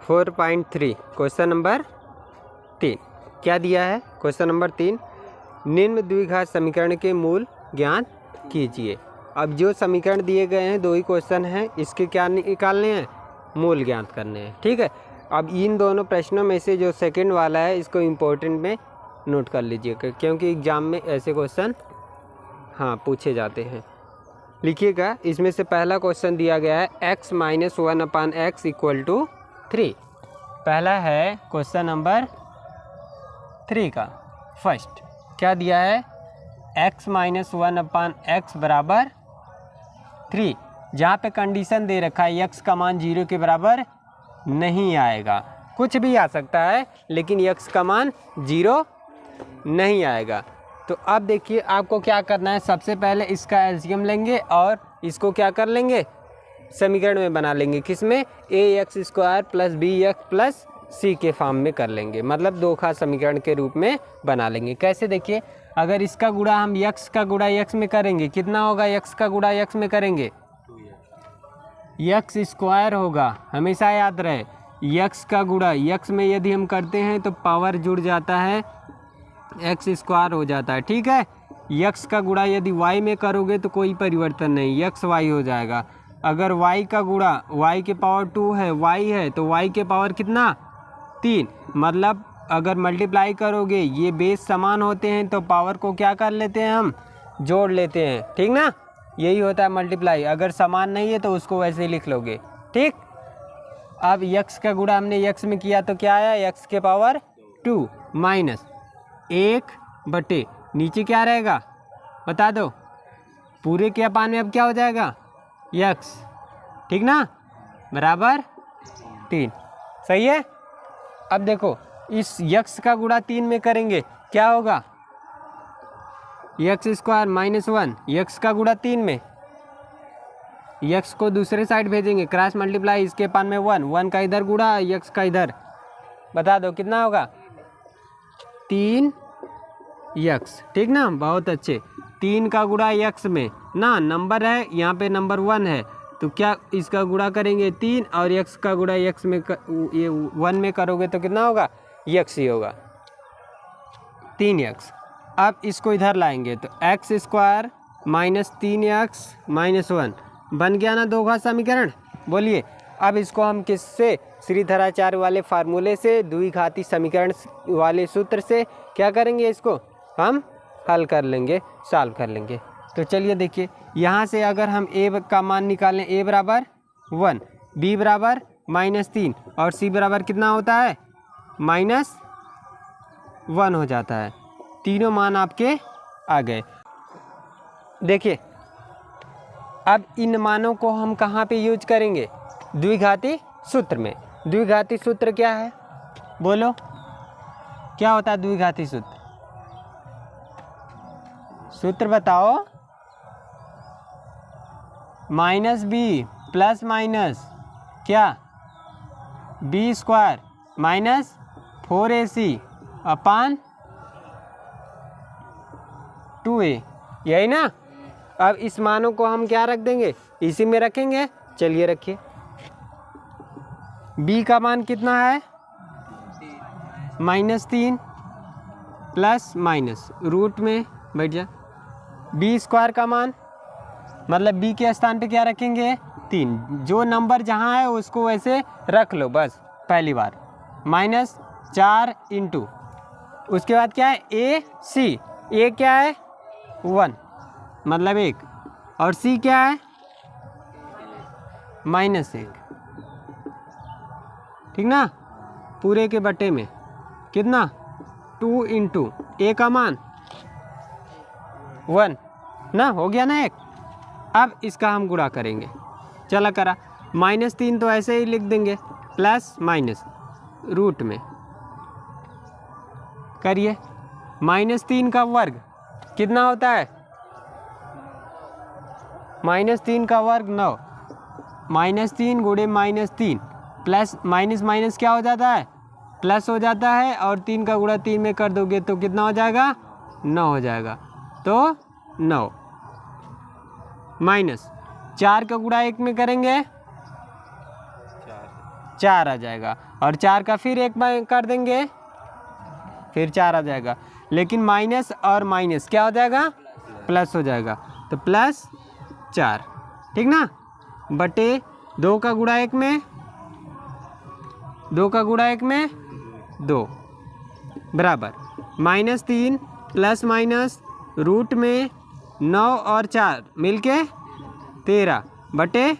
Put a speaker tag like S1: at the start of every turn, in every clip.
S1: 4.3 question number 3 क्या दिया है? क्वेश्चन नंबर 3, निम्न द्विघात समीकरण के मूल ज्ञात कीजिए। अब जो समीकरण दिए गए हैं, दो ही क्वेश्चन हैं, इसके क्या निकालने हैं? मूल ज्ञात करने हैं। ठीक है, अब इन दोनों प्रश्नों में से जो सेकंड वाला है इसको इम्पोर्टेंट में नोट कर लीजिएगा, क्योंकि एग्जाम में ऐसे क्वेश्चन पूछे जाते हैं। लिखिएगा, इसमें से पहला क्वेश्चन दिया गया है x - 1/x = 3। पहला है क्वेश्चन नंबर 3 का फर्स्ट क्या दिया है? x - 1/x बराबर 3। जहाँ पे कंडीशन दे रखा है x का मान 0 के बराबर नहीं आएगा। कुछ भी आ सकता है लेकिन x का मान 0 नहीं आएगा। तो अब देखिए आपको क्या करना है, सबसे पहले इसका एलसीएम लेंगे और इसको क्या कर लेंगे? समीकरण में बना लेंगे। किस में? ax² + bx + c के फॉर्म में कर लेंगे, मतलब दो घात समीकरण के रूप में बना लेंगे। कैसे? देखिए, अगर इसका गुणा हम x का गुणा x में करेंगे, कितना होगा? x का गुणा x में करेंगे x² होगा। हमेशा याद रहे, x का गुणा x में यदि हम करते हैं तो पावर जुड़ जाता है, x² हो जाता है। ठीक है, x का गुणा यदि y में करोगे तो कोई परिवर्तन नहीं, x y हो जाएगा। अगर y का गुणा y के पावर 2 है, y है तो y के पावर कितना? 3। मतलब अगर मल्टीप्लाई करोगे, ये बेस समान होते हैं तो पावर को क्या कर लेते हैं? हम जोड़ लेते हैं। ठीक ना, यही होता है मल्टीप्लाई। अगर समान नहीं है तो उसको वैसे ही लिख लोगे। ठीक, अब x का गुणा हमने x में किया तो क्या आया? x के पावर 2 माइनस 1 नीचे क्या रहेगा बता दो? पूरे के अपान में अब क्या हो जाएगा? x। ठीक ना, बराबर 3। सही है। अब देखो, इस x का गुणा 3 में करेंगे, क्या होगा? x² - 1, x का गुणा 3 में, x को दूसरे साइड भेजेंगे, क्रॉस मल्टीप्लाई, इसके पान में 1 का इधर गुणा, x का इधर, बता दो कितना होगा? 3x। ठीक ना, बहुत अच्छे। 3 का गुणा x में ना, नंबर है यहाँ पे, नंबर 1 है तो क्या इसका गुणा करेंगे 3, और x का गुणा x में ये 1 में करोगे तो कितना होगा? x ही होगा, 3x। अब इसको इधर लाएंगे तो x² - 3x - 1 बन गया ना दो घात समीकरण? बोलिए, अब इसको हम किससे? श्रीधराचार्य वाले फार्मूले से, द्विघाती समीकरण वाले सूत्र से क्या करेंगे? इसको हम हल कर लेंगे, सॉल्व कर लेंगे। तो चलिए देखिए, यहाँ से अगर हम a का मान निकालें, a बराबर 1, b बराबर -3 और c बराबर कितना होता है? -1 हो जाता है। तीनों मान आपके आ गए। देखिए, अब इन मानों को हम कहाँ पे यूज करेंगे? द्विघाती सूत्र में। द्विघाती सूत्र क्या है? बोलो, क्या होता है द्विघाती सूत्र? सूत्र बताओ। -b प्लस माइनस क्या? b² - 4ac अपान 2a, यही ना? अब इस मानों को हम क्या रख देंगे? इसी में रखेंगे। चलिए रखिए, b का मान कितना है? -3 प्लस माइनस रूट में बैठ जा। b² का मान, मतलब b के स्थान पे क्या रखेंगे? 3। जो नंबर जहाँ है उसको वैसे रख लो बस, पहली बार। -4 × उसके बाद क्या है? ac। a क्या है? 1 मतलब 1, और c क्या है? -1। ठीक ना, पूरे के बटे में कितना? 2 × a का मान 1 ना, हो गया ना 1। अब इसका हम गुणा करेंगे, चला करा। -3 तो ऐसे ही लिख देंगे, प्लस माइनस रूट में करिए। -3 का वर्ग कितना होता है? -3 का वर्ग 9, -3 × -3 प्लस माइनस माइनस क्या हो जाता है? प्लस हो जाता है, और 3 का गुणा 3 में कर दोगे तो कितना हो जाएगा? 9 हो जाएगा। तो 9 माइनस 4 का गुणा 1 में करेंगे 4 आ जाएगा, और 4 का फिर एक बार कर देंगे, फिर 4 आ जाएगा। लेकिन माइनस और माइनस क्या हो जाएगा, प्लस हो जाएगा, तो +4, ठीक ना, बटे 2 का गुणा 1 में, 2 का गुणा 1 में 2 बराबर -3 प्लस माइनस रूट में 9 और 4 मिलके 13 बटे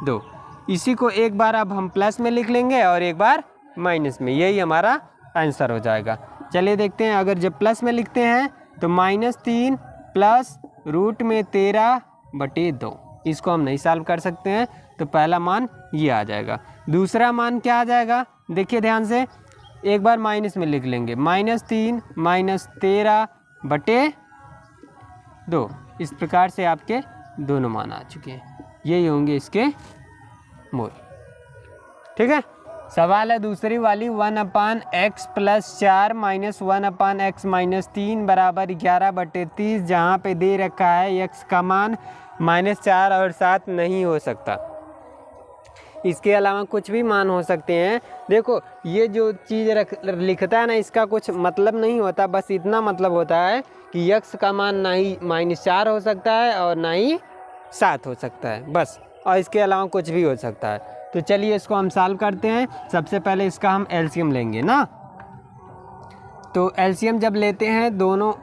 S1: 2। इसी को एक बार अब हम प्लस में लिख लेंगे और एक बार माइनस में, यही हमारा आंसर हो जाएगा। चलिए देखते हैं, अगर जब प्लस में लिखते हैं तो -3 प्लस रूट में 13 बटे 2, इसको हम नहीं सॉल्व कर सकते हैं, तो पहला मान ये आ जाएगा। दूसरा मान क्या आ जाएगा, देखिए ध्यान से, एक बार माइनस में लिख लेंगे, -3 -13 बटे 2। इस प्रकार से आपके दोनों मान आ चुके हैं, यही होंगे इसके मूल, ठीक है। सवाल है दूसरी वाली, 1/x + 4 - 1/x - 3 बराबर 11/30, जहाँ पे दे रखा है x का मान -4 और 7 नहीं हो सकता, इसके अलावा कुछ भी मान हो सकते हैं। देखो ये जो चीज़ लिखता है ना, इसका कुछ मतलब नहीं होता, बस इतना मतलब होता है कि x का मान ना ही -4 हो सकता है और ना ही 7 हो सकता है, बस, और इसके अलावा कुछ भी हो सकता है। तो चलिए इसको हम सॉल्व करते हैं। सबसे पहले इसका हम एलसीएम लेंगे ना, तो एलसीएम जब लेते हैं, दोनों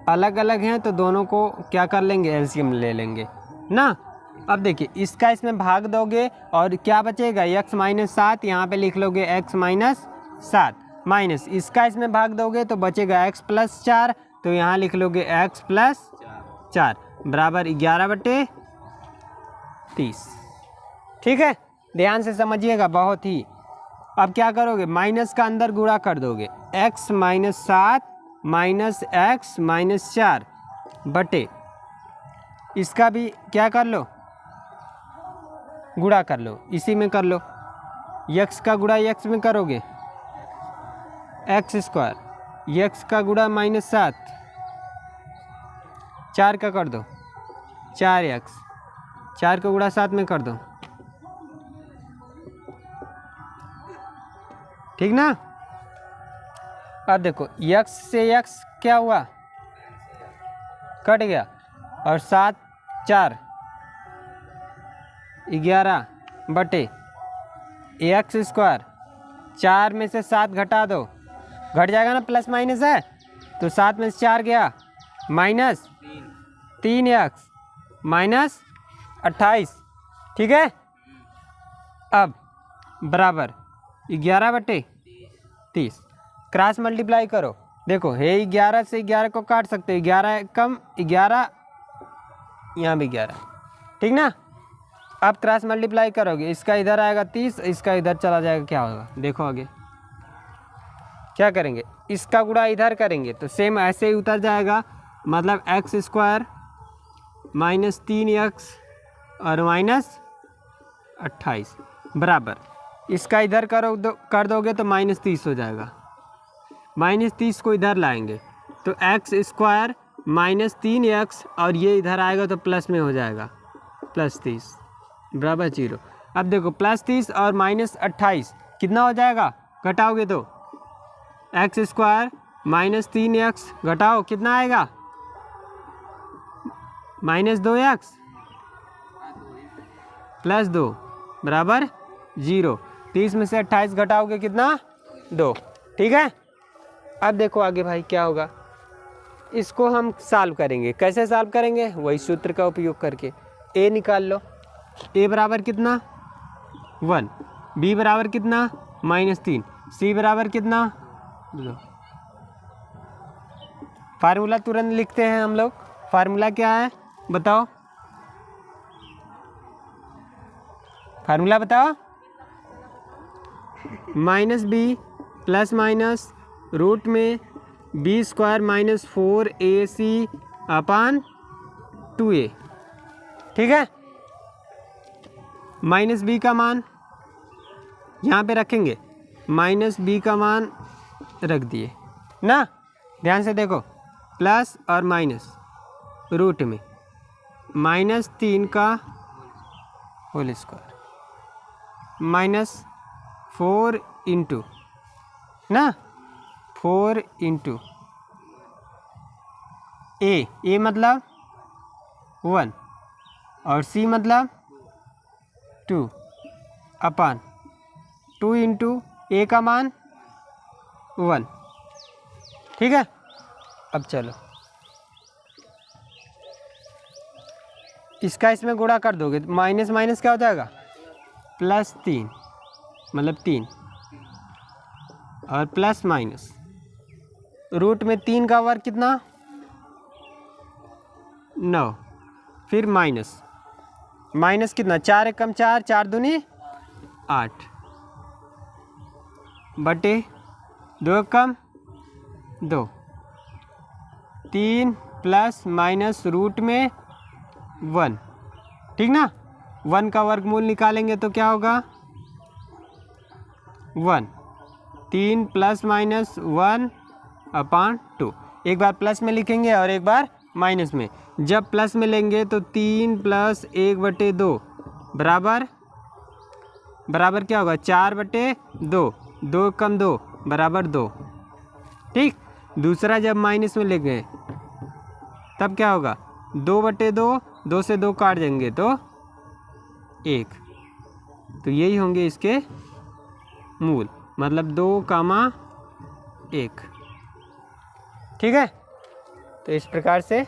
S1: अलग अलग हैं तो दोनों को क्या कर लेंगे, एलसीएम ले लेंगे ना। अब देखिए इसका इसमें भाग दोगे और क्या बचेगा, x - 7, यहाँ पे लिख लोगे x - 7 माइनस इसका इसमें भाग दोगे तो बचेगा x + 4, तो यहाँ लिख लोगे x + 4 बराबर 11/30, ठीक है। ध्यान से समझिएगा बहुत ही। अब क्या करोगे, माइनस का अंदर गुणा कर दोगे, x - 7 माइनस x - 4 बटे, इसका भी क्या कर लो, गुणा कर लो, इसी में कर लो, x का गुणा x में करोगे x², x का गुणा -7, 4 का कर दो 4x, 4 का गुणा 7 में कर दो, ठीक ना। अब देखो x से x क्या हुआ, कट गया, और 7 4 11 बटे x², 4 में से 7 घटा दो, घट जाएगा ना, प्लस माइनस है, तो 7 में से 4 गया, -3x -28, ठीक है। अब बराबर 11/30, क्रॉस मल्टीप्लाई करो, देखो है 11 से 11 को काट सकते हो, 11 कम 11, यहाँ भी 11, ठीक ना। अब क्रॉस मल्टीप्लाई करोगे, इसका इधर आएगा 30, इसका इधर चला जाएगा, क्या होगा देखो आगे क्या करेंगे, इसका गुणा इधर करेंगे तो सेम ऐसे ही उतर जाएगा, मतलब x² -3x और -28 बराबर, इसका इधर कर दोगे तो -30 हो जाएगा, -30 को इधर लाएंगे तो x² -3x और ये इधर आएगा तो प्लस में हो जाएगा, +30 बराबर 0। अब देखो +30 और -28 कितना हो जाएगा, घटाओगे तो x² -3x घटाओ कितना आएगा, -2x + 2 बराबर 0। 30 में से 28 घटाओगे कितना, 2, ठीक है। अब देखो आगे भाई क्या होगा, इसको हम सॉल्व करेंगे, कैसे सॉल्व करेंगे, वही सूत्र का उपयोग करके, a निकाल लो, a बराबर कितना 1, b बराबर कितना -3, c बराबर कितना 2। फार्मूला तुरंत लिखते हैं हम लोग, फार्मूला क्या है बताओ, फार्मूला बताओ, -b प्लस माइनस रूट में b² -4ac/2a, ठीक है। -b का मान यहाँ पे रखेंगे, -b का मान रख दिए ना, ध्यान से देखो, प्लस और माइनस रूट में -3 का होल स्क्वायर 4 इंटू ना 4 इंटू ए मतलब 1 और सी मतलब 2 अपान 2 इंटू ए का मान 1। ठीक है, अब चलो इसका इसमें गुणा कर दोगे तो माइनस माइनस क्या हो जाएगा +3 मतलब 3 और प्लस माइनस रूट में 3 का वर्ग कितना 9, फिर माइनस माइनस कितना 4 एकम 4 4 दूनी 8 बटे 2 एकम 2 3 प्लस माइनस रूट में 1। ठीक ना, 1 का वर्गमूल निकालेंगे तो क्या होगा 1। 3 प्लस माइनस 1 अपान 2। एक बार प्लस में लिखेंगे और एक बार माइनस में। जब प्लस में लेंगे तो 3 प्लस 1 बटे 2 बराबर बराबर क्या होगा 4 बटे 2, 2 कम 2 बराबर 2। ठीक, दूसरा जब माइनस में लेंगे तब क्या होगा 2 बटे 2, 2 से 2 काट देंगे तो 1। तो यही होंगे इसके मूल, मतलब 2, 1। ठीक है, तो इस प्रकार से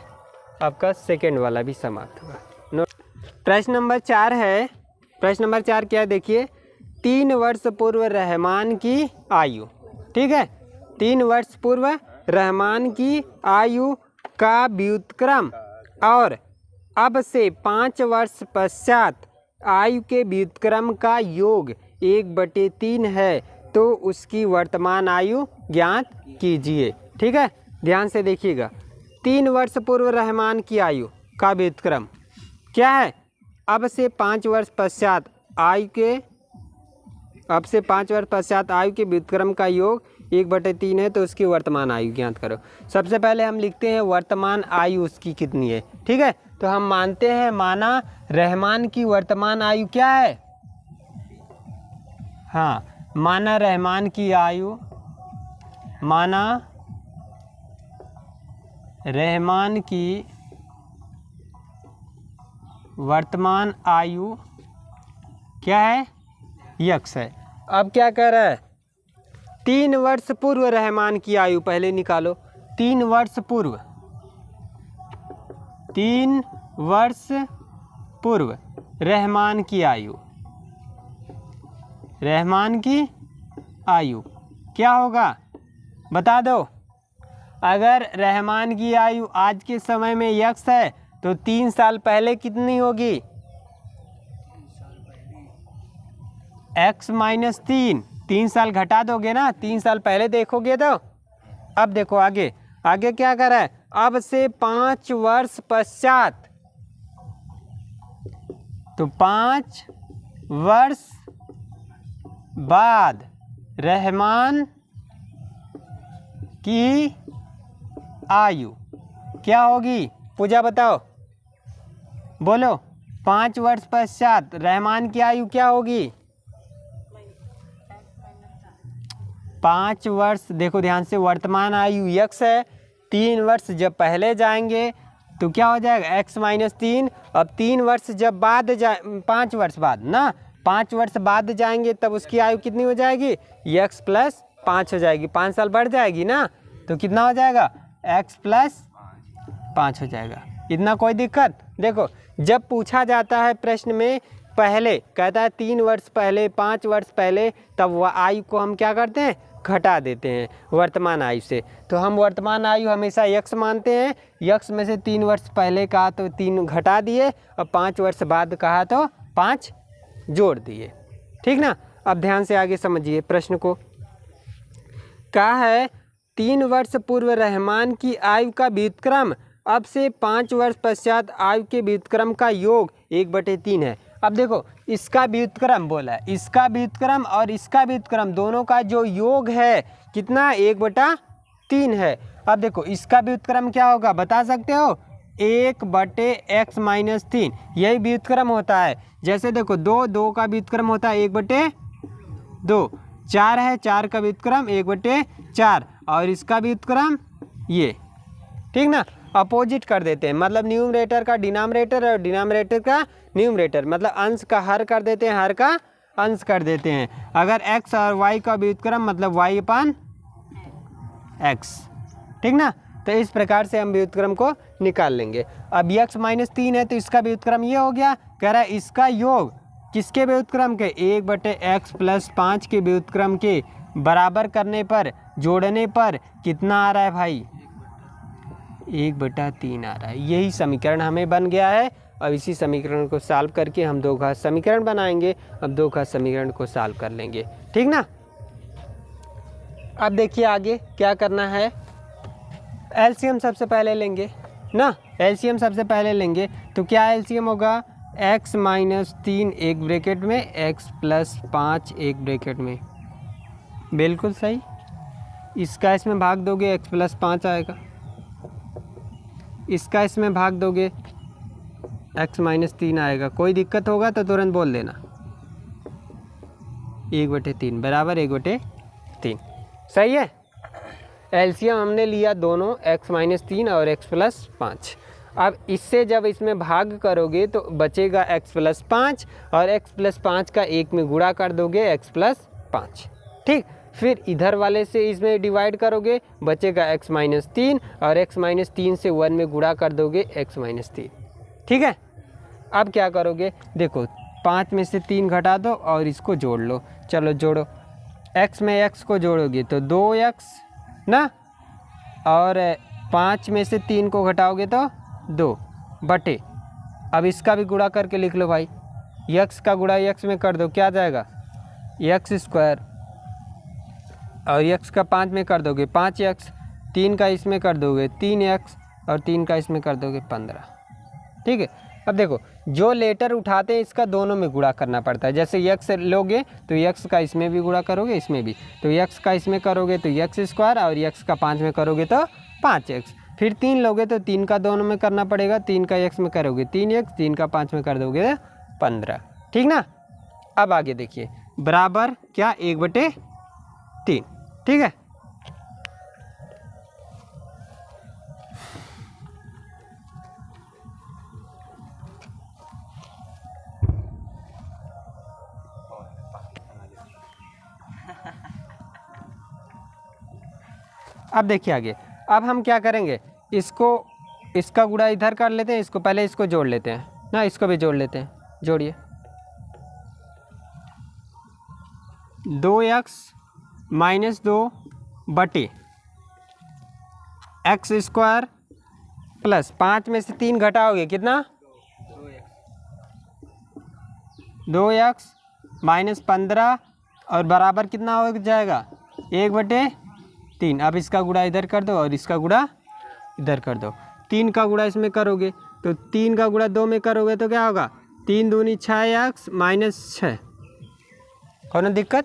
S1: आपका सेकेंड वाला भी समाप्त हुआ। प्रश्न नंबर 4 है। प्रश्न नंबर 4 क्या है देखिए, 3 वर्ष पूर्व रहमान की आयु। ठीक है, 3 वर्ष पूर्व रहमान की आयु का व्युत्क्रम और अब से 5 वर्ष पश्चात आयु के व्युत्क्रम का योग 1/3 है, तो उसकी वर्तमान आयु ज्ञात कीजिए। ठीक है, ध्यान से देखिएगा, 3 वर्ष पूर्व रहमान की आयु का व्युत्क्रम क्या है, अब से 5 वर्ष पश्चात आयु के व्युत्क्रम का योग 1/3 है, तो उसकी वर्तमान आयु ज्ञात करो। सबसे पहले हम लिखते हैं वर्तमान आयु उसकी कितनी है। ठीक है, तो हम मानते हैं माना रहमान की वर्तमान आयु क्या है, हाँ माना रहमान की आयु, माना रहमान की वर्तमान आयु क्या है यक्स है। अब क्या कह रहा है 3 वर्ष पूर्व रहमान की आयु पहले निकालो। 3 वर्ष पूर्व, 3 वर्ष पूर्व रहमान की आयु, रहमान की आयु क्या होगा बता दो। अगर रहमान की आयु आज के समय में यक्स है तो 3 साल पहले कितनी होगी x - 3। 3 साल घटा दोगे ना, 3 साल पहले देखोगे तो। अब देखो आगे, आगे क्या कर रहा है, अब से 5 वर्ष पश्चात, तो 5 वर्ष बाद रहमान की आयु क्या होगी, पूजा बताओ, बोलो। 5 वर्ष पश्चात रहमान की आयु क्या होगी 5 वर्ष, देखो ध्यान से, वर्तमान आयु यक्स है, 3 वर्ष जब पहले जाएंगे तो क्या हो जाएगा x - 3। अब 3 वर्ष जब बाद 5 वर्ष बाद ना, 5 वर्ष बाद जाएंगे तब उसकी आयु कितनी हो जाएगी x + 5 हो जाएगी, 5 साल बढ़ जाएगी ना, तो कितना हो जाएगा x + 5 हो जाएगा। इतना कोई दिक्कत। देखो जब पूछा जाता है प्रश्न में पहले, कहता है 3 वर्ष पहले, 5 वर्ष पहले, तब वह आयु को हम क्या करते हैं घटा देते हैं वर्तमान आयु से। तो हम वर्तमान आयु हमेशा यक्स मानते हैं, यक्स में से 3 वर्ष पहले कहा तो 3 घटा दिए, और 5 वर्ष बाद कहा तो 5 जोड़ दिए। ठीक ना, अब ध्यान से आगे समझिए प्रश्न को। कहा है 3 वर्ष पूर्व रहमान की आयु का व्युत्क्रम अब से 5 वर्ष पश्चात आयु के व्युत्क्रम का योग 1/3 है। अब देखो इसका व्युत्क्रम बोला है, इसका व्युत्क्रम और इसका व्युत्क्रम दोनों का जो योग है कितना 1/3 है। अब देखो इसका व्युत्क्रम क्या होगा बता सकते हो 1/x - 3, यही व्युत्क्रम होता है। जैसे देखो 2 का व्युत्क्रम होता है 1/, 2, 4 है, 4 का व्युत्क्रम 1/4 और इसका व्युत्क्रम ये, ठीक ना। अपोजिट कर देते हैं, मतलब न्यूमरेटर का डिनोमिनेटर और डिनोमिनेटर का न्यूमरेटर, मतलब अंश का हर कर देते हैं, हर का अंश कर देते हैं। अगर x और y का व्युत्क्रम मतलब y/x, ठीक ना। तो इस प्रकार से हम व्युत्क्रम को निकाल लेंगे। अब x - 3 है तो इसका व्युत्क्रम ये हो गया। कह रहा है इसका योग किसके व्युत्क्रम के, 1/x + 5 के व्युत्क्रम के बराबर करने पर, जोड़ने पर कितना आ रहा है भाई, 1/3 आ रहा है। यही समीकरण हमें बन गया है। अब इसी समीकरण को सॉल्व करके हम दो घात समीकरण बनाएंगे। अब दो घात समीकरण को सॉल्व कर लेंगे, ठीक ना। अब देखिए आगे क्या करना है, एलसीएम सबसे पहले लेंगे ना, एलसीएम सबसे पहले लेंगे तो क्या एलसीएम होगा, x - 3 एक ब्रैकेट में, x + 5 एक ब्रैकेट में, बिल्कुल सही। इसका इसमें भाग दोगे x + 5 आएगा, इसका इसमें भाग दोगे x - 3 आएगा। कोई दिक्कत होगा तो तुरंत बोल देना, 1/3 बराबर 1/3, सही है। एलसीएम हमने लिया दोनों x - 3 और x + 5। अब इससे जब इसमें भाग करोगे तो बचेगा x + 5 और x + 5 का 1 में गुणा कर दोगे x + 5, ठीक। फिर इधर वाले से इसमें डिवाइड करोगे, बचेगा x - 3 और x - 3 से 1 में गुणा कर दोगे x - 3, ठीक है। अब क्या करोगे, देखो 5 में से 3 घटा दो और इसको जोड़ लो। चलो जोड़ो, x में x को जोड़ोगे तो 2x ना, और 5 में से 3 को घटाओगे तो 2 बटे, अब इसका भी गुणा करके लिख लो भाई, x का गुणा x में कर दो, क्या जाएगा x² और x का 5 में कर दोगे 5x, 3 का इसमें कर दोगे 3x और 3 का इसमें कर दोगे 15, ठीक है। अब देखो जो लेटर उठाते हैं इसका दोनों में गुणा करना पड़ता है। जैसे x लोगे तो x का इसमें भी गुणा करोगे, इसमें भी, तो x का इसमें करोगे तो x² और x का 5 में करोगे तो 5x। फिर 3 लोगे तो 3 का दोनों में करना पड़ेगा, 3 का x में करोगे 3x, 3 का 5 में कर दोगे 15, ठीक ना। अब आगे देखिए, बराबर क्या 1/3, ठीक है। अब देखिए आगे, अब हम क्या करेंगे, इसको, इसका गुणा इधर कर लेते हैं, इसको पहले इसको जोड़ लेते हैं ना, इसको भी जोड़ लेते हैं, जोड़िए 2x - 2 बटे x² + 5 में से 3 घटाओगे कितना, 2x - 15 और बराबर कितना हो जाएगा 1/3। अब इसका गुणा इधर कर दो और इसका गुणा इधर कर दो, 3 का गुणा इसमें करोगे तो 3 का गुणा 2 में करोगे तो क्या होगा, 3 दूनी 6x - 6, हो ना दिक्कत।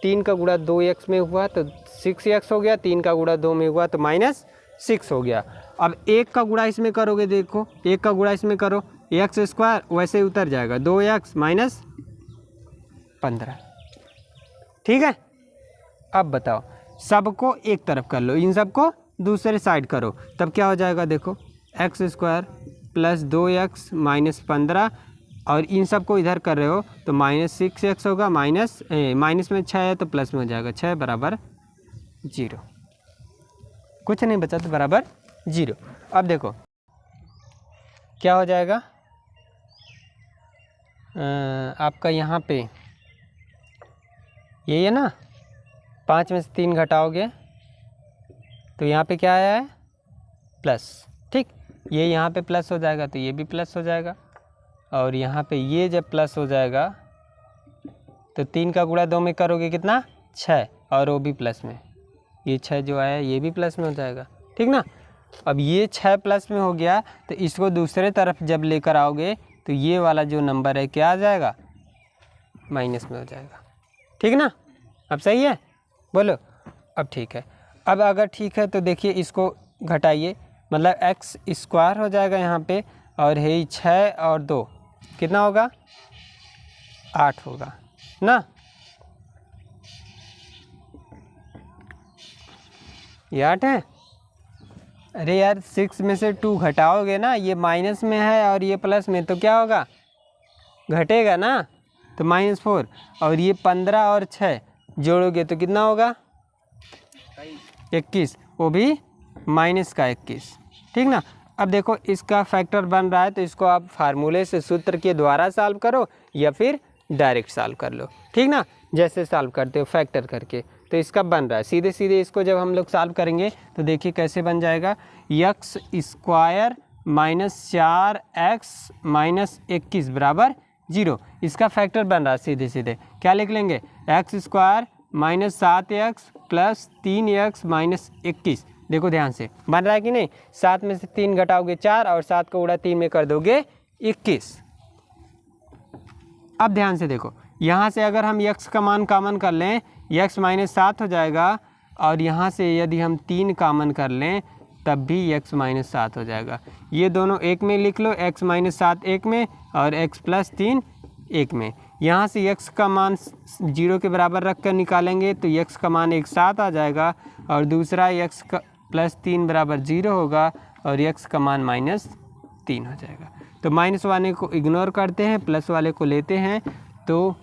S1: 3 का गुणा 2x में हुआ तो 6x हो गया, 3 का गुणा 2 में हुआ तो -6 हो गया। अब 1 का गुणा इसमें करोगे, देखो 1 का गुणा इसमें करो, x² वैसे ही उतर जाएगा 2x - 15, ठीक है। अब बताओ, सबको एक तरफ कर लो, इन सबको दूसरे साइड करो, तब क्या हो जाएगा, देखो x² + 2x - 15 और इन सबको इधर कर रहे हो तो -6x होगा, माइनस में 6 है तो प्लस में हो जाएगा, 6 बराबर 0, कुछ नहीं बचा तो बराबर 0। अब देखो क्या हो जाएगा, आपका यहाँ पे यही है ना, 5 में से 3 घटाओगे तो यहाँ पे क्या आया है, प्लस, ठीक। ये यहाँ पे प्लस हो जाएगा तो ये भी प्लस हो जाएगा, और यहाँ पे ये जब प्लस हो जाएगा तो 3 का गुणा 2 में करोगे कितना, 6, और वो भी प्लस में, ये 6 जो आया ये भी प्लस में हो जाएगा, ठीक ना। अब ये 6 प्लस में हो गया तो इसको दूसरे तरफ जब लेकर आओगे तो ये वाला जो नंबर है क्या आ जाएगा, माइनस में हो जाएगा, ठीक ना। अब सही है, बोलो अब ठीक है। अब अगर ठीक है तो देखिए इसको घटाइए, मतलब x² हो जाएगा यहाँ पे, और है 6 और 2 कितना होगा, 8 होगा ना। ये 8 है। अरे यार 6 में से 2 घटाओगे ना, ये माइनस में है और ये प्लस में, तो क्या होगा, घटेगा ना, तो -4। और ये 15 और 6 जोड़ोगे तो कितना होगा, 21, वो भी -21, ठीक ना। अब देखो इसका फैक्टर बन रहा है, तो इसको आप फार्मूले से सूत्र के द्वारा सॉल्व करो या फिर डायरेक्ट सॉल्व कर लो, ठीक ना, जैसे सॉल्व करते हो फैक्टर करके। तो इसका बन रहा है सीधे सीधे, इसको जब हम लोग सॉल्व करेंगे तो देखिए कैसे बन जाएगा, x² -4x - 21 बराबर 0। इसका फैक्टर बन रहा है सीधे सीधे, क्या लिख लेंगे, x² -7x + 3x - 21। देखो ध्यान से बन रहा है कि नहीं, 7 में से 3 घटाओगे 4 और 7 को उड़ा 3 में कर दोगे 21। अब ध्यान से देखो, यहाँ से अगर हम x का मान कॉमन कर लें, x -7 हो जाएगा, और यहाँ से यदि हम 3 कॉमन कर लें तब भी x -7 हो जाएगा। ये दोनों एक में लिख लो, x -7 एक में और x + 3 एक में। यहाँ से x का मान 0 के बराबर रख कर निकालेंगे तो x का मान 7 आ जाएगा, और दूसरा x का + 3 बराबर 0 होगा, और x का मान -3 हो जाएगा। तो माइनस वाले को इग्नोर करते हैं, प्लस वाले को लेते हैं, तो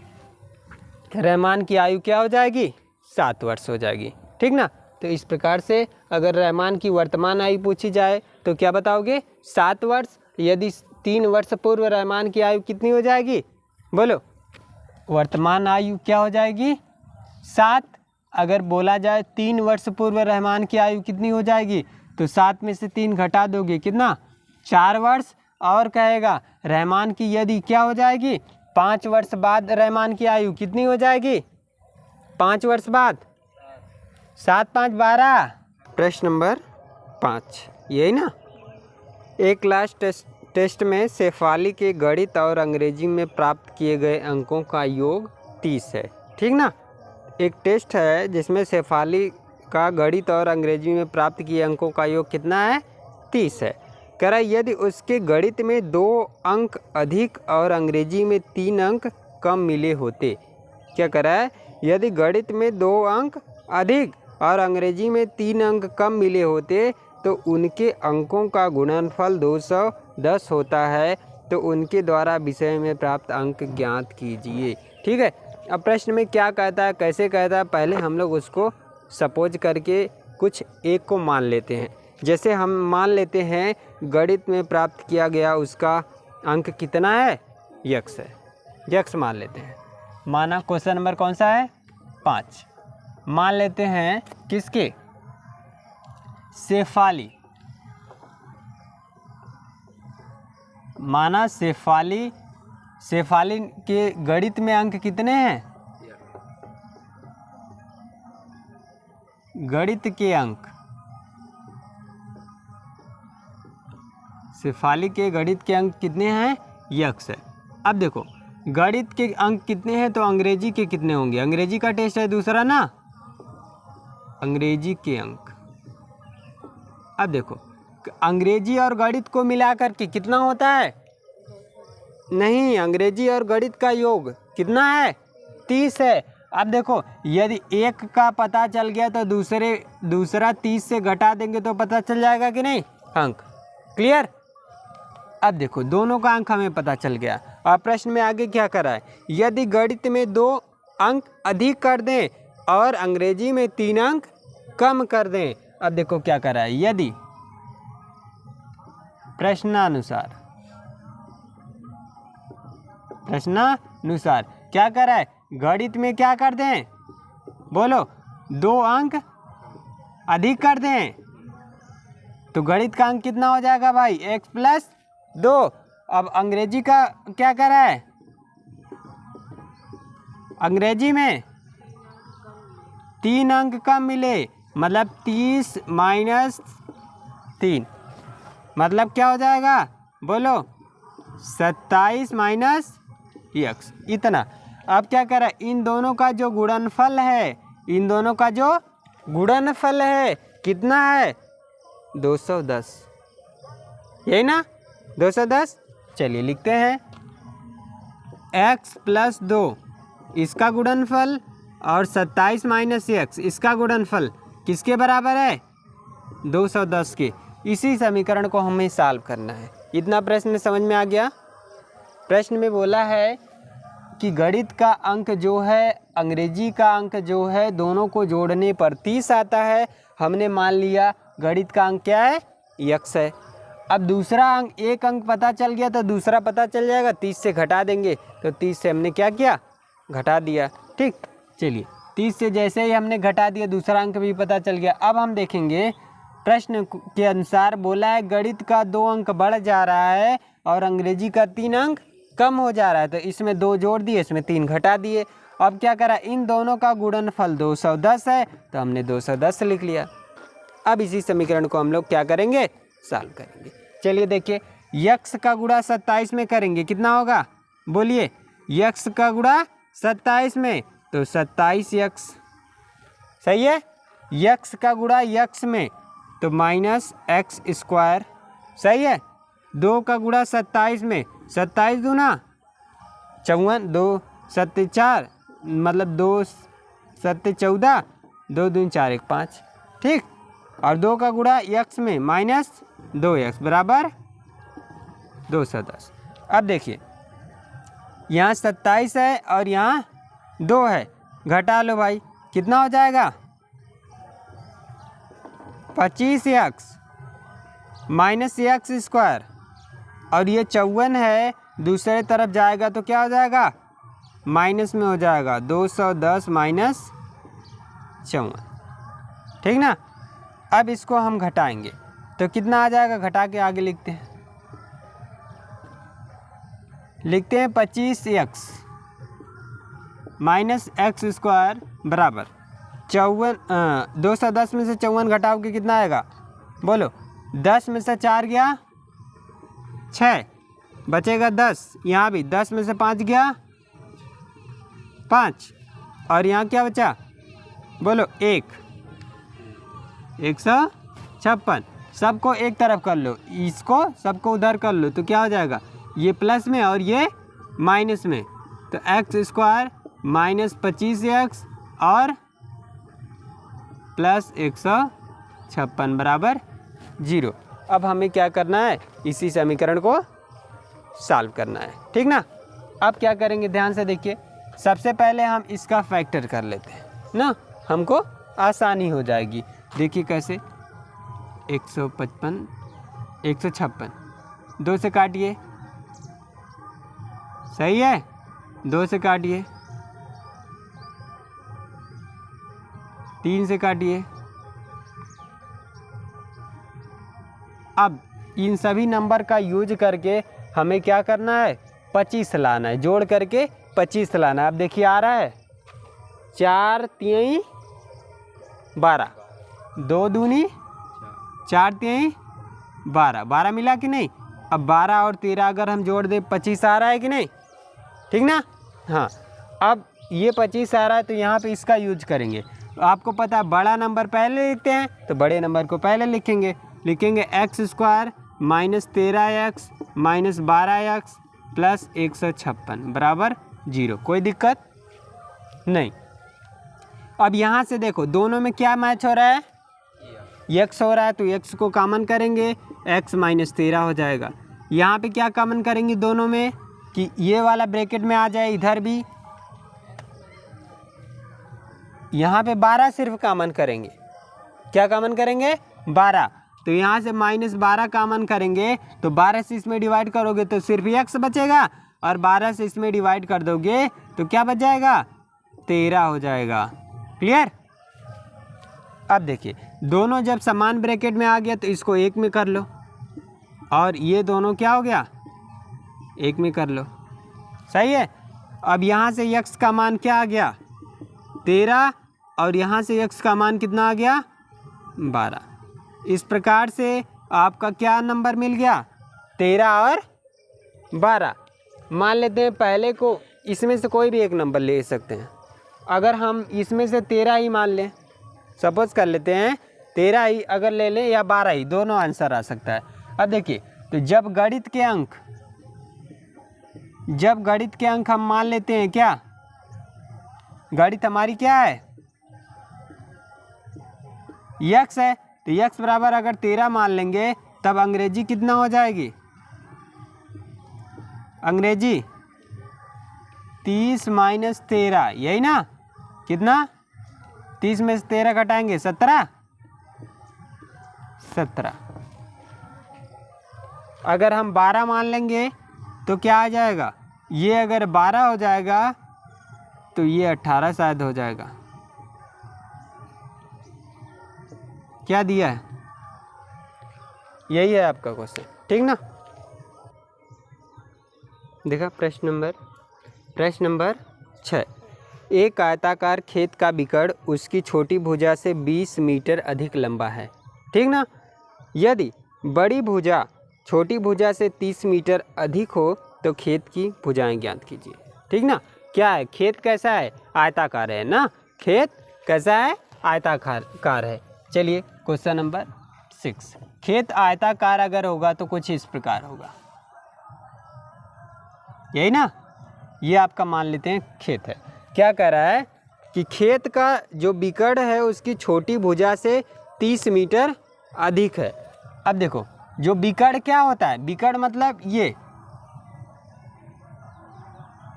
S1: रहमान की आयु क्या हो जाएगी, 7 वर्ष हो जाएगी, ठीक ना। तो इस प्रकार से अगर रहमान की वर्तमान आयु पूछी जाए तो क्या बताओगे, 7 वर्ष। यदि 3 वर्ष पूर्व रहमान की आयु कितनी हो जाएगी, बोलो, वर्तमान आयु क्या हो जाएगी, 7। अगर बोला जाए 3 वर्ष पूर्व रहमान की आयु कितनी हो जाएगी, तो 7 में से 3 घटा दोगे, कितना, 4 वर्ष। और कहेगा रहमान की यदि क्या हो जाएगी, 5 वर्ष बाद रहमान की आयु कितनी हो जाएगी, 5 वर्ष बाद, 7 5 12। प्रश्न नंबर 5 यही ना। एक क्लास टेस्ट में शेफाली के गणित और अंग्रेजी में प्राप्त किए गए अंकों का योग 30 है, ठीक ना। एक टेस्ट है जिसमें शेफाली का गणित और अंग्रेजी में प्राप्त किए अंकों का योग कितना है, 30 है। कह रहा है यदि उसके गणित में 2 अंक अधिक और अंग्रेजी में 3 अंक कम मिले होते, क्या कह रहा है, यदि गणित में 2 अंक अधिक और अंग्रेजी में 3 अंक कम मिले होते तो उनके अंकों का गुणनफल 210 होता है, तो उनके द्वारा विषय में प्राप्त अंक ज्ञात कीजिए, ठीक है। अब प्रश्न में क्या कहता है, कैसे कहता है, पहले हम लोग उसको सपोज करके कुछ एक को मान लेते हैं। जैसे हम मान लेते हैं गणित में प्राप्त किया गया उसका अंक कितना है, x है, x मान लेते हैं। माना क्वेश्चन नंबर कौन सा है, 5 मान लेते हैं, किसके, शेफाली। माना शेफाली के गणित में अंक कितने हैं, गणित के अंक, शेफाली के गणित के अंक कितने हैं, x है। अब देखो गणित के अंक कितने हैं तो अंग्रेजी के कितने होंगे, अंग्रेजी का टेस्ट है दूसरा ना, अंग्रेजी के अंक। अब देखो अंग्रेजी और गणित को मिलाकर के कितना होता है, नहीं, अंग्रेजी और गणित का योग कितना है, 30 है। अब देखो यदि एक का पता चल गया तो दूसरा 30 से घटा देंगे तो पता चल जाएगा कि नहीं अंक, क्लियर। अब देखो दोनों का अंक हमें पता चल गया। और प्रश्न में आगे क्या करा है, यदि गणित में 2 अंक अधिक कर दें और अंग्रेजी में 3 अंक कम कर दें। अब देखो क्या करा है, यदि प्रश्नानुसार क्या करा है, गणित में क्या कर दें, बोलो, 2 अंक अधिक कर दें, तो गणित का अंक कितना हो जाएगा भाई, x + 2। अब अंग्रेजी का क्या करा है, अंग्रेजी में 3 अंक कम मिले, मतलब 30 - 3 मतलब क्या हो जाएगा, बोलो, 27 - x, इतना। अब क्या करा, इन दोनों का जो गुणनफल है, इन दोनों का जो गुणनफल है कितना है, 210, यही ना, 210। चलिए लिखते हैं, x + 2 इसका गुणनफल और 27 - x इसका गुणनफल किसके बराबर है, 210 के। इसी समीकरण को हमें सॉल्व करना है। इतना प्रश्न समझ में आ गया। प्रश्न में बोला है कि गणित का अंक जो है, अंग्रेजी का अंक जो है, दोनों को जोड़ने पर 30 आता है। हमने मान लिया गणित का अंक क्या है, x है। अब दूसरा अंक, एक अंक पता चल गया तो दूसरा पता चल जाएगा, 30 से घटा देंगे तो 30 से हमने क्या किया, घटा दिया। ठीक, चलिए 30 से जैसे ही हमने घटा दिया दूसरा अंक भी पता चल गया। अब हम देखेंगे प्रश्न के अनुसार बोला है गणित का 2 अंक बढ़ जा रहा है और अंग्रेजी का 3 अंक कम हो जा रहा है। तो इसमें 2 जोड़ दिए, इसमें 3 घटा दिए। अब क्या करा, इन दोनों का गुणनफल 210 है तो हमने 210 लिख लिया। अब इसी समीकरण को हम लोग क्या करेंगे, सॉल्व करेंगे। चलिए देखिए, x का गुणा 27 में करेंगे, कितना होगा बोलिए, x का गुणा 27 में तो 27x, सही है। x का गुणा x में तो -x², सही है। 2 का गुणा 27 में, 27 दूना 54, 2 7 4 मतलब 2 7 14, 2 दूनी 4 1 5, ठीक। और 2 का गुणा x में -2x बराबर 210। अब देखिए यहाँ 27 है और यहाँ 2 है, घटा लो भाई, कितना हो जाएगा 25x -x²। और ये 54 है, दूसरे तरफ जाएगा तो क्या हो जाएगा, माइनस में हो जाएगा, 210 - 54, ठीक ना। अब इसको हम घटाएंगे तो कितना आ जाएगा, घटा के आगे लिखते हैं, 25x -x² बराबर 210 में से 54 घटाओगे कितना आएगा बोलो, 10 में से 4 गया 6, बचेगा 10, यहाँ भी 10 में से 5 गया 5, और यहाँ क्या बचा बोलो 1, 156। सबको एक तरफ कर लो, इसको सबको उधर कर लो तो क्या हो जाएगा, ये प्लस में और ये माइनस में, तो x² -25x और प्लस 156 बराबर 0। अब हमें क्या करना है, इसी समीकरण को सॉल्व करना है, ठीक ना। अब क्या करेंगे, ध्यान से देखिए, सबसे पहले हम इसका फैक्टर कर लेते हैं ना, हमको आसानी हो जाएगी। देखिए कैसे, 156, 2 से काटिए, सही है, 2 से काटिए, 3 से काटिए। अब इन सभी नंबर का यूज करके हमें क्या करना है, 25 लाना है, जोड़ करके 25 लाना है। अब देखिए आ रहा है 4 3 12, 2 दूनी 4 3 12, 12 मिला कि नहीं। अब 12 और 13 अगर हम जोड़ दें 25 आ रहा है कि नहीं, ठीक ना। हाँ, अब ये 25 आ रहा है तो यहाँ पे इसका यूज करेंगे। आपको पता है बड़ा नंबर पहले लिखते हैं तो बड़े नंबर को पहले लिखेंगे x² -13x -12x प्लस 156 बराबर 0। कोई दिक्कत नहीं। अब यहाँ से देखो दोनों में क्या मैच हो रहा है, x हो रहा है तो x को कॉमन करेंगे, x -13 हो जाएगा। यहाँ पे क्या कॉमन करेंगे दोनों में कि ये वाला ब्रैकेट में आ जाए, इधर भी यहाँ पे 12 सिर्फ कॉमन करेंगे। क्या कॉमन करेंगे, 12, तो यहाँ से -12 कॉमन करेंगे तो 12 से इसमें डिवाइड करोगे तो सिर्फ x बचेगा, और 12 से इसमें डिवाइड कर दोगे तो क्या बच जाएगा, 13 हो जाएगा। क्लियर। अब देखिए दोनों जब समान ब्रैकेट में आ गया तो इसको 1 में कर लो, और ये दोनों क्या हो गया, 1 में कर लो, सही है। अब यहाँ से x का मान क्या आ गया, 13, और यहाँ से x का मान कितना आ गया, 12। इस प्रकार से आपका क्या नंबर मिल गया, 13 और 12। मान लेते हैं पहले को, इसमें से कोई भी एक नंबर ले सकते हैं। अगर हम इसमें से 13 ही मान लें, सपोज कर लेते हैं 13 ही अगर ले लें या 12 ही, दोनों आंसर आ सकता है। अब देखिए, तो जब गणित के अंक हम मान लेते हैं, क्या गणित हमारी क्या है, x है, तो x बराबर अगर 13 मान लेंगे तब अंग्रेजी कितना हो जाएगी? अंग्रेजी 30 माइनस 13, यही ना? कितना? 30 में से 13 घटाएंगे 17। अगर हम 12 मान लेंगे तो क्या आ जाएगा? ये अगर 12 हो जाएगा तो ये 18 शायद हो जाएगा। क्या दिया है? यही है आपका क्वेश्चन, ठीक ना? देखा प्रश्न नंबर 6। एक आयताकार खेत का बिकड़ उसकी छोटी भुजा से 20 मीटर अधिक लंबा है, ठीक ना? यदि बड़ी भुजा छोटी भुजा से 30 मीटर अधिक हो तो खेत की भुजाएं ज्ञात कीजिए, ठीक ना? क्या है? खेत कैसा है? आयताकार है ना? खेत कैसा है? आयताकार है। चलिए क्वेश्चन नंबर 6। खेत आयताकार अगर होगा तो कुछ इस प्रकार होगा, यही ना? ये आपका मान लेते हैं खेत है। क्या कह रहा है कि खेत का जो बिकड़ है उसकी छोटी भुजा से 30 मीटर अधिक है। अब देखो, जो बिकड़ क्या होता है? बिकड़ मतलब ये,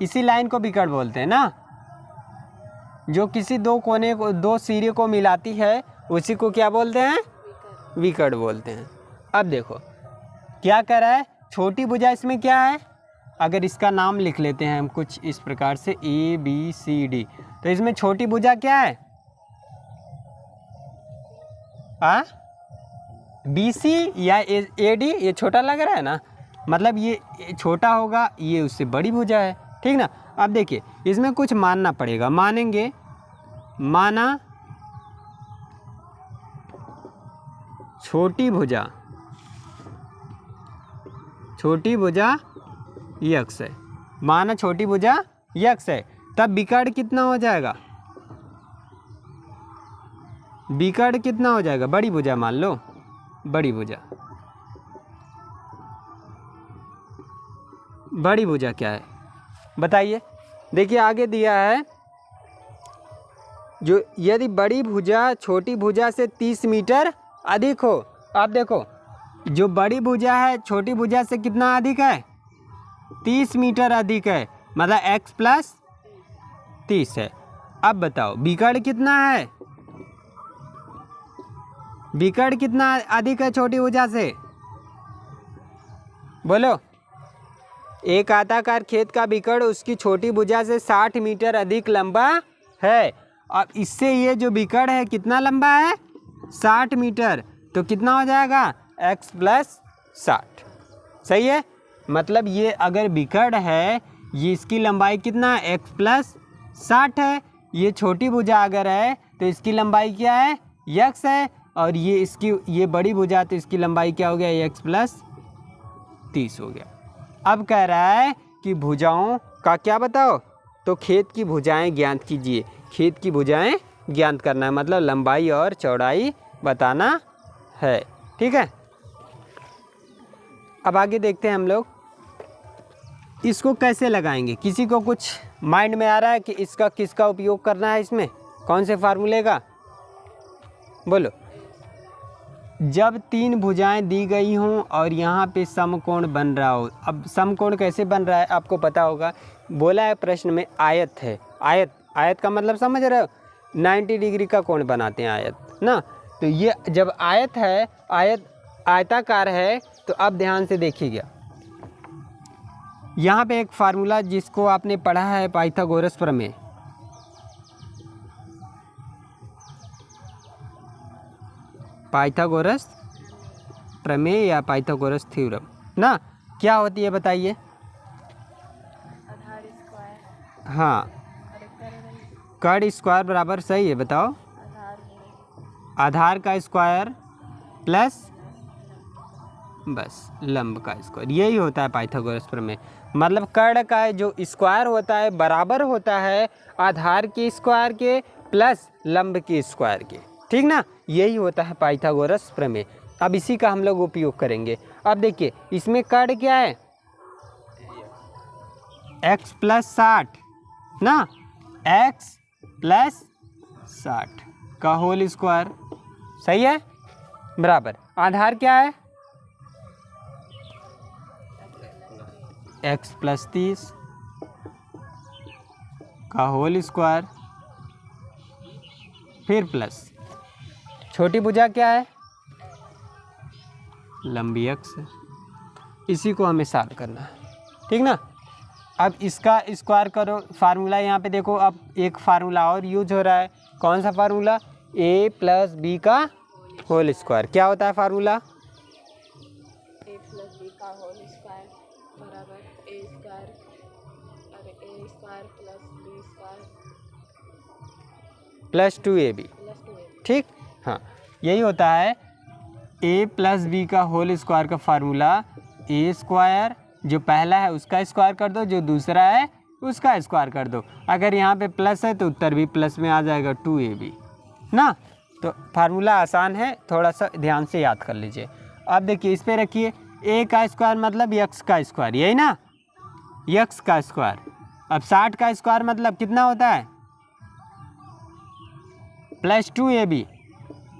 S1: इसी लाइन को बिकड़ बोलते हैं ना, जो किसी दो कोने को, दो सिरे को मिलाती है, उसी को क्या बोलते हैं? बिकड़ बोलते हैं। अब देखो क्या कह रहा है, छोटी भुजा इसमें क्या है? अगर इसका नाम लिख लेते हैं हम कुछ इस प्रकार से ABCD, तो इसमें छोटी भुजा क्या है? BC या AD? ये छोटा लग रहा है ना, मतलब ये छोटा होगा, ये उससे बड़ी भुजा है, ठीक ना? अब देखिए इसमें कुछ मानना पड़ेगा, मानेंगे। माना छोटी भुजा x है, माना छोटी भुजा x है, तब बिकड़ कितना हो जाएगा? बिकड़ कितना हो जाएगा? बड़ी भुजा मान लो, बड़ी भुजा क्या है बताइए? देखिए आगे दिया है, जो यदि बड़ी भुजा छोटी भुजा से 30 मीटर अधिक हो। आप देखो, जो बड़ी भुजा है छोटी भुजा से कितना अधिक है? 30 मीटर अधिक है, मतलब x प्लस 30 है। अब बताओ बिकड़ कितना है? बिकड़ कितना अधिक है छोटी भुजा से? बोलो। एक आयताकार खेत का बिकड़ उसकी छोटी भुजा से 60 मीटर अधिक लंबा है। अब इससे ये जो बिकड़ है कितना लंबा है? 60 मीटर। तो कितना हो जाएगा? x plus 60। सही है? मतलब ये अगर बिकड़ है, ये इसकी लंबाई कितना है? x प्लस 60 है। ये छोटी भुजा अगर है तो इसकी लंबाई क्या है? x है। और ये बड़ी भुजा, तो इसकी लंबाई क्या हो गया? x प्लस 30 हो गया। अब कह रहा है कि भुजाओं का क्या बताओ? तो खेत की भुजाएं ज्ञात कीजिए। खेत की भुजाएं ज्ञात करना है, मतलब लंबाई और चौड़ाई बताना है, ठीक है? अब आगे देखते हैं हम लोग इसको कैसे लगाएंगे। किसी को कुछ माइंड में आ रहा है कि इसका किसका उपयोग करना है? इसमें कौन से फार्मूले का? बोलो। जब 3 भुजाएं दी गई हों और यहाँ पे समकोण बन रहा हो। अब समकोण कैसे बन रहा है आपको पता होगा। बोला है प्रश्न में आयत है। आयत का मतलब समझ रहे हो? 90 डिग्री का कोण बनाते हैं आयत ना। तो ये जब आयत है, आयताकार है, तो अब ध्यान से देखिएगा। यहाँ पे एक फार्मूला जिसको आपने पढ़ा है, पाइथागोरस प्रमेय। पाइथागोरस प्रमेय या पाइथागोरस थ्योरम ना, क्या होती है बताइए? हाँ, कर्ण स्क्वायर बराबर, सही है, बताओ। आधार का स्क्वायर प्लस बस लंब का स्क्वायर, यही होता है पाइथागोरस प्रमेय। मतलब कर्ण का जो स्क्वायर होता है बराबर होता है आधार के स्क्वायर के प्लस लंब के स्क्वायर के, ठीक ना? यही होता है पाइथागोरस प्रमेय। अब इसी का हम लोग उपयोग करेंगे। अब देखिए इसमें कर्ण क्या है? x प्लस 60 ना, x प्लस 60 का होल स्क्वायर, सही है? बराबर आधार क्या है, x प्लस 30 का होल स्क्वायर, फिर प्लस छोटी भुजा क्या है, लंबी x है। इसी को हमें सॉल्व करना है, ठीक ना। अब इसका स्क्वायर करो, फार्मूला यहाँ पे देखो, अब एक फार्मूला और यूज हो रहा है। कौन सा फार्मूला, a प्लस बी का होल स्क्वायर। क्या होता है फार्मूला,
S2: a प्लस बी का होल स्क्वायर बराबर a square plus B square
S1: plus 2ab, ठीक। हाँ, यही होता है a प्लस बी का होल स्क्वायर का फार्मूला। a स्क्वायर जो पहला है उसका स्क्वायर कर दो, जो दूसरा है उसका स्क्वायर कर दो। अगर यहाँ पे प्लस है तो उत्तर भी प्लस में आ जाएगा, 2ab ना। तो फार्मूला आसान है, थोड़ा सा ध्यान से याद कर लीजिए। अब देखिए इस पे रखिए, a का स्क्वायर मतलब x का स्क्वायर, यही ना, x का स्क्वायर। अब 60 का स्क्वायर मतलब कितना होता है, प्लस 2ab,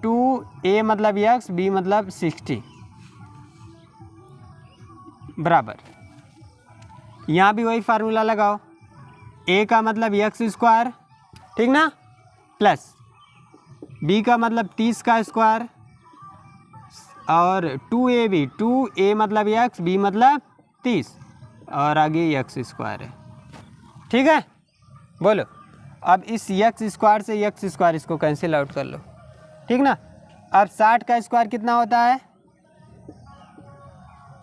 S1: 2a मतलब x, b मतलब 60 बराबर। यहाँ भी वही फार्मूला लगाओ, a का मतलब x स्क्वायर, ठीक ना, प्लस b का मतलब 30 का स्क्वायर, और 2ab, 2a मतलब x, b मतलब 30, और आगे x स्क्वायर है, ठीक है। बोलो, अब इस x स्क्वायर से x स्क्वायर इसको कैंसिल आउट कर लो, ठीक ना। अब 60 का स्क्वायर कितना होता है,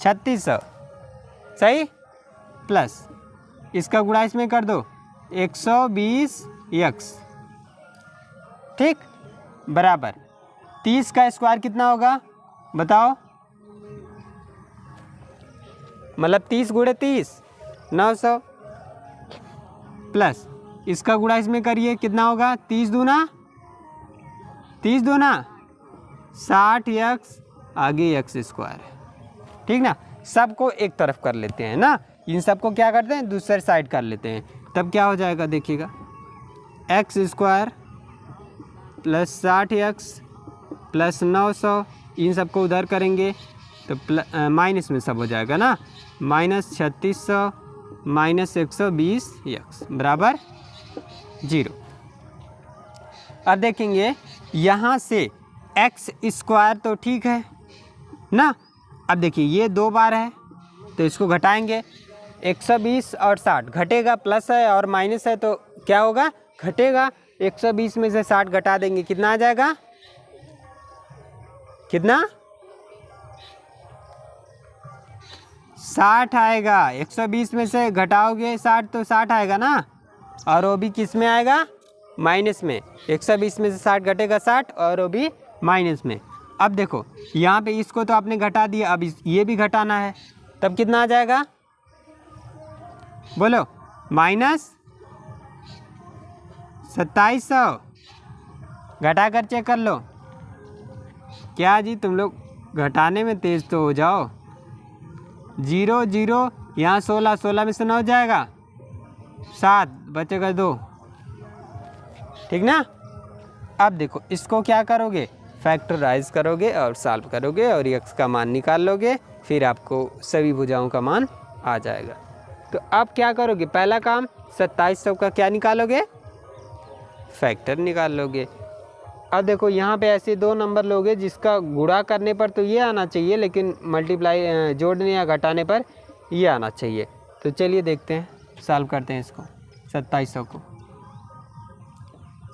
S1: 3600, सही, प्लस इसका गुणा इसमें कर दो, 120x, ठीक, बराबर 30 का स्क्वायर कितना होगा बताओ, मतलब 30 गुणे 30 900, प्लस इसका गुणा इसमें करिए, कितना होगा, 30 दूना 60x, आगे x स्क्वायर, ठीक ना। सबको एक तरफ कर लेते हैं ना, इन सबको क्या करते हैं, दूसरे साइड कर लेते हैं, तब क्या हो जाएगा देखिएगा, x square plus 60x plus 900, इन सबको उधर करेंगे तो माइनस में सब हो जाएगा ना, माइनस 3600 माइनस 120x बराबर 0। अब देखेंगे यहाँ से x स्क्वायर तो ठीक है ना। अब देखिए ये 2 बार है तो इसको घटाएंगे, 120 और 60 घटेगा, प्लस है और माइनस है तो क्या होगा, घटेगा। 120 में से 60 घटा देंगे, कितना आ जाएगा, कितना, 60 आएगा। 120 में से घटाओगे 60 तो 60 आएगा ना, और वो भी किस में आएगा, माइनस में। 120 में से 60 घटेगा 60, और वो भी माइनस में। अब देखो यहाँ पे इसको तो आपने घटा दिया, अब ये भी घटाना है, तब कितना आ जाएगा, बोलो, माइनस 2700, घटा कर चेक कर लो। क्या जी तुम लोग घटाने में तेज तो हो जाओ। 0 0 यहाँ 16, 16 में से 9 जाएगा, 7 बचेगा 2, ठीक ना। अब देखो इसको क्या करोगे, फैक्टराइज करोगे और सॉल्व करोगे और x का मान निकाल लोगे, फिर आपको सभी भुजाओं का मान आ जाएगा। तो अब क्या करोगे, पहला काम 2700 का क्या निकालोगे, फैक्टर निकाल लोगे। अब देखो यहाँ पे ऐसे 2 नंबर लोगे जिसका गुणा करने पर तो ये आना चाहिए, लेकिन मल्टीप्लाई जोड़ने या घटाने पर ये आना चाहिए। तो चलिए देखते हैं, सॉल्व करते हैं इसको। 2700 को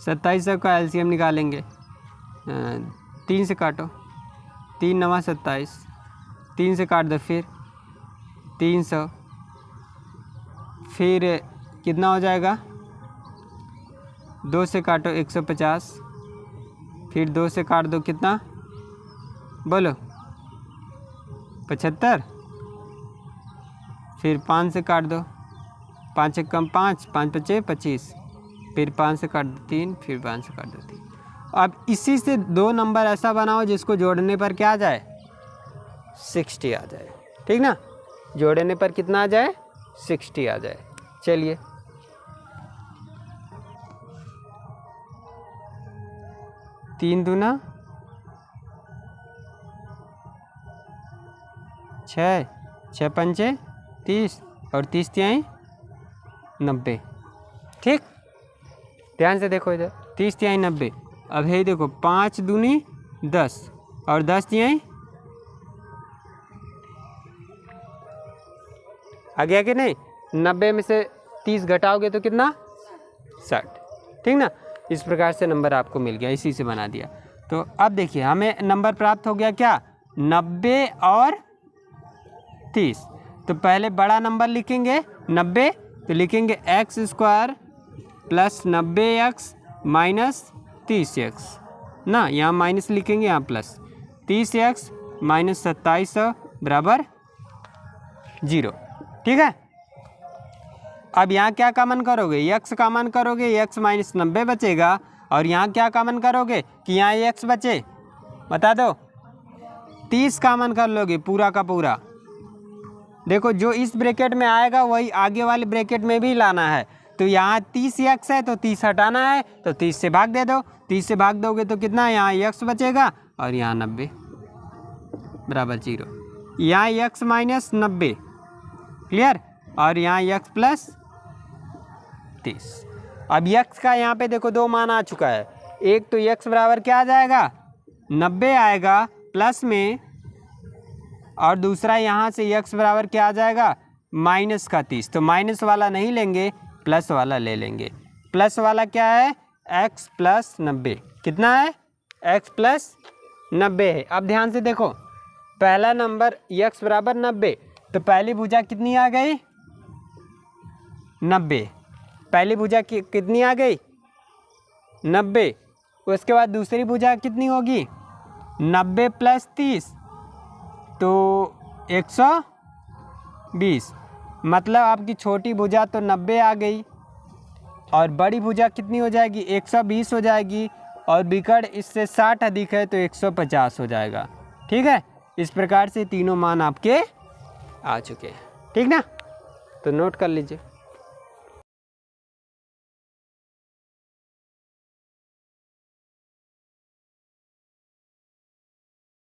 S1: 2700 का एलसीएम निकालेंगे, 3 से काटो, 3 9 27, 3 से काट दो, फिर 300, फिर कितना हो जाएगा, 2 से काटो 150, फिर 2 से काट दो, कितना बोलो, 75, फिर 5 से काट दो, 5 से कम 5, 5 5 25, फिर 5 से काट दो 3, फिर 5 से काट दो 3। अब इसी से 2 नंबर ऐसा बनाओ जिसको जोड़ने पर क्या आ जाए, 60 आ जाए, ठीक ना। जोड़ने पर कितना आ जाए, 60 आ जाए। चलिए तीन दूना 6, 6 पंचे 30 और 30 तिहाई 90। ठीक, ध्यान से देखो इधर, 30 तिहाई 90। अब है देखो 5 दूनी 10 और 10 तिहाई आ गया कि नहीं। 90 में से 30 घटाओगे तो कितना, 60। ठीक ना, इस प्रकार से नंबर आपको मिल गया, इसी से बना दिया। तो अब देखिए हमें नंबर प्राप्त हो गया क्या, 90 और 30। तो पहले बड़ा नंबर लिखेंगे 90, तो लिखेंगे x² plus 90x minus 30x ना, यहाँ माइनस लिखेंगे, यहाँ प्लस 30x माइनस 2700 बराबर 0। ठीक है, अब यहाँ क्या कॉमन करोगे, x कॉमन करोगे, x माइनस 90 बचेगा। और यहाँ क्या कॉमन करोगे कि यहाँ x बचे, बता दो, 30 कॉमन कर लोगे पूरा का पूरा। देखो जो इस ब्रैकेट में आएगा वही आगे वाले ब्रैकेट में भी लाना है। तो यहाँ 30x है तो 30 हटाना है, तो 30 से भाग दे दो। 30 से भाग दोगे तो कितना, यहाँ x बचेगा और यहाँ 90 बराबर 0। यहाँ x माइनस 90, क्लियर, और यहाँ x प्लस 30। अब x का यहाँ पे देखो 2 मान आ चुका है। एक तो x बराबर क्या आ जाएगा, 90 आएगा प्लस में, और दूसरा यहाँ से x बराबर क्या आ जाएगा, माइनस का 30। तो माइनस वाला नहीं लेंगे, प्लस वाला ले लेंगे। प्लस वाला क्या है, x प्लस 90। कितना है, x प्लस 90 है। अब ध्यान से देखो, पहला नंबर x बराबर 90, तो पहली भुजा कितनी आ गई, 90। पहली भुजा कितनी आ गई, 90। उसके बाद दूसरी भुजा कितनी होगी, 90 प्लस 30, तो 120। मतलब आपकी छोटी भुजा तो 90 आ गई और बड़ी भुजा कितनी हो जाएगी, 120 हो जाएगी, और विकर्ण इससे 60 अधिक है तो 150 हो जाएगा। ठीक है, इस प्रकार से तीनों मान आपके आ चुके हैं। ठीक ना, तो नोट कर लीजिए।